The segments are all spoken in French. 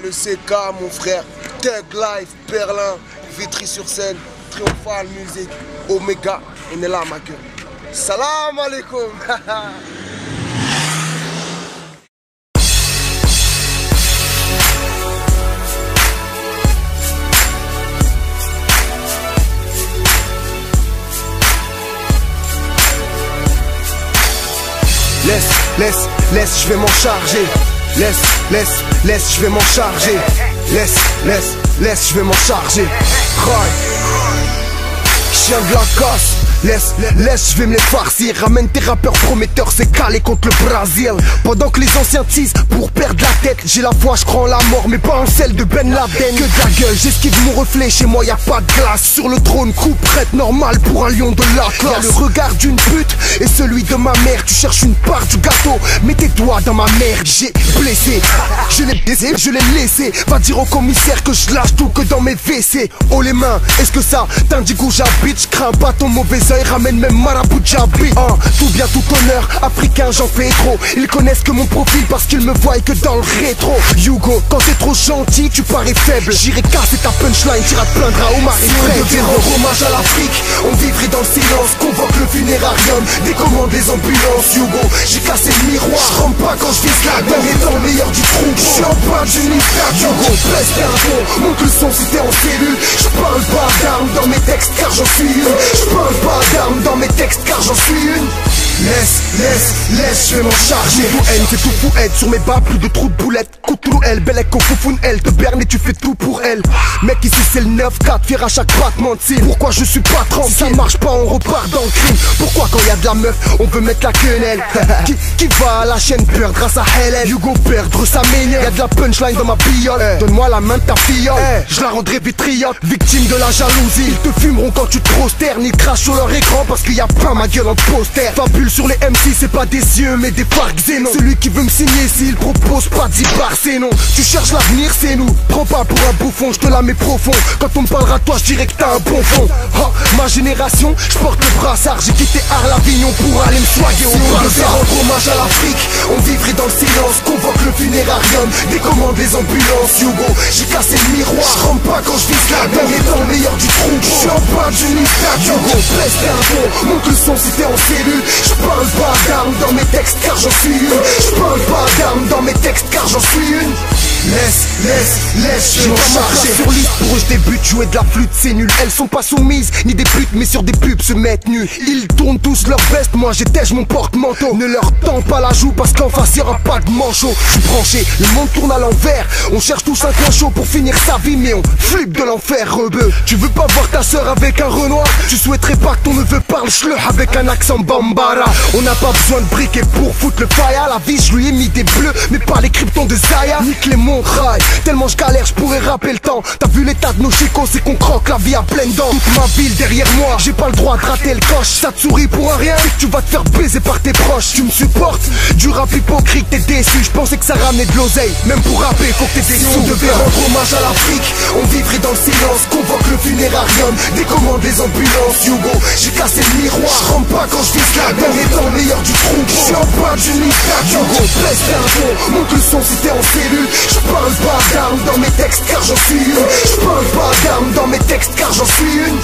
le CK mon frère, Thug Life, Berlin, Vitry-sur-Seine, Triomphal Music, Omega, on est là ma gueule. Salam alaikum. Laisse, je vais m'en charger. Laisse, je vais m'en charger. Laisse, je vais m'en charger. Chien de la casse. Laisse, je vais me les farcir. Ramène tes rappeurs prometteurs, c'est calé contre le Brésil. Pendant que les anciens teasent pour perdre la tête, j'ai la foi, je crois en la mort, mais pas en celle de Ben Laden. Que de la gueule, j'esquive mon reflet, chez moi y a pas de glace. Sur le trône, coup prête normale pour un lion de la classe. Y'a le regard d'une pute et celui de ma mère. Tu cherches une part du gâteau, mets tes doigts dans ma merde. J'ai blessé, je l'ai baisé, je l'ai laissé. Va dire au commissaire que je lâche tout que dans mes WC. Oh les mains, est-ce que ça t'indique où j'habite? Je crains pas ton mauvais oeil, ramène même Marabout j'habite. Tout bien, tout honneur, africain j'en fais trop. Ils connaissent que mon profil parce qu'ils me voient que dans le rétro. Hugo, quand t'es trop gentil, tu parais faible. J'irai casser ta punchline, t'iras te plaindre à Omar. Si on devait rendre hommage à l'Afrique, on vivrait dans le silence. Convoque le funérarium, décommande les ambulances. Hugo, j'ai cassé le miroir, je rentre pas quand je vise la gueule. Étant le meilleur du trou, je suis en bas du nid. Hugo, pèse un ton, monte le son si t'es en cellule. Je parle pas d'armes dans mes textes car j'en suis une. Je parle pas d'armes dans mes textes car j'en suis une. Laisse, je vais m'en charger. Tout haine, c'est tout fou aide. Sur mes bas, plus de trous de boulettes. Couteau elle, belle écho, foufoune elle. Te berne et tu fais tout pour elle. Mec, ici c'est le 9-4, fier à chaque battement de cils. Pourquoi je suis pas tranquille? Si ça marche pas, on repart dans le crime. Pourquoi quand y a de la meuf, on veut mettre la quenelle? qui va à la chaîne perdre grâce à Helen? Hugo perdre sa m'énerve. Y'a de la punchline dans ma biole. Donne-moi la main de ta filleule. Je la rendrai vitriote, victime de la jalousie. Ils te fumeront quand tu te prosternes. Ils crachent sur leur écran parce qu'il y a pas ma gueule en poster. Fabule sur les MC, c'est pas des yeux mais des phares xénon. Celui qui veut me signer s'il propose pas 10 bars c'est non. Tu cherches l'avenir c'est nous. Prends pas pour un bouffon, je te la mets profond. Quand on me parlera de toi je dirais que t'as un bon fond. Ma génération, je porte le brassard. J'ai quitté Arles-Avignon pour aller me soigner au brassard. Si on devait rendre hommage à l'Afrique, on vivrait dans le silence. Convoque le funérarium, décommande les ambulances. Hugo, j'ai cassé le miroir, je rentre pas quand je vise la gueule. Étant le meilleur du trou, je suis en bas du nid. Hugo, pèse un ton, monte le son si t'es en cellule. Je parle pas d'armes dans mes textes car j'en suis une. Je parle pas d'armes dans mes textes car j'en suis une. Laisse, je vais m'en charger. Sur liste pour eux je débute, jouer de la flûte c'est nul. Elles sont pas soumises, ni des putes mais sur des pubs se mettent nus. Ils tournent tous leur veste, moi j'étège mon porte-manteau. Ne leur tends pas la joue parce qu'en face y'aura pas de manchot. Je suis branché, le monde tourne à l'envers. On cherche tous un coin chaud pour finir sa vie mais on flippe de l'enfer rebeu. Tu veux pas voir ta soeur avec un Renoir? Tu souhaiterais pas que ton neveu parle schleu avec un accent bambara? On n'a pas besoin de briquet pour foutre le fire. La vie je lui ai mis des bleus mais pas les kryptons de Zaya. Nique les montrailles, tellement je galère je pourrais rapper le temps. T'as vu l'état de nos chicos, c'est qu'on croque la vie à pleines dents. Toute ma ville derrière moi, j'ai pas le droit de rater le coche. Ça te sourit pour un rien, c'est que tu vas te faire baiser par tes proches. Tu me supportes, du rap hypocrite t'es déçu. Je pensais que ça ramenait de l'oseille, même pour rapper faut que t'es déçu. Si on devait rendre hommage à l'Afrique, on vivrait dans le silence. Convoque le funérarium, décommande les ambulances. Hugo, j'ai cassé le miroir, je rentre pas quand je vise la gueule. Étant le meilleur du trou, je suis en bas du nid. Hugo, pèse un ton, monte le son si t'es en cellule. Je parle pas d'armes dans mes textes car j'en suis une. Je parle pas d'armes dans mes textes car j'en suis une.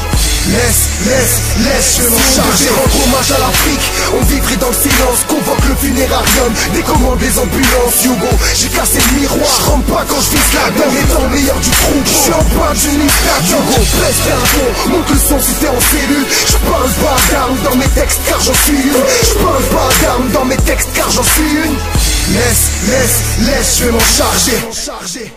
Laisse, je vais m'en charger. Rendre hommage à l'Afrique, on vivrait dans le silence. Convoque le funérarium, décommande les ambulances. Hugo, j'ai cassé le miroir, je rentre pas quand je vise la gueule. Étant le meilleur du trou, je suis en bas du nid. Hugo, pèse un ton, monte le son si t'es en cellule. Je parle pas d'armes dans mes textes car j'en suis une. Je parle pas d'armes dans mes textes car j'en suis une. Laisse, je vais m'en charger.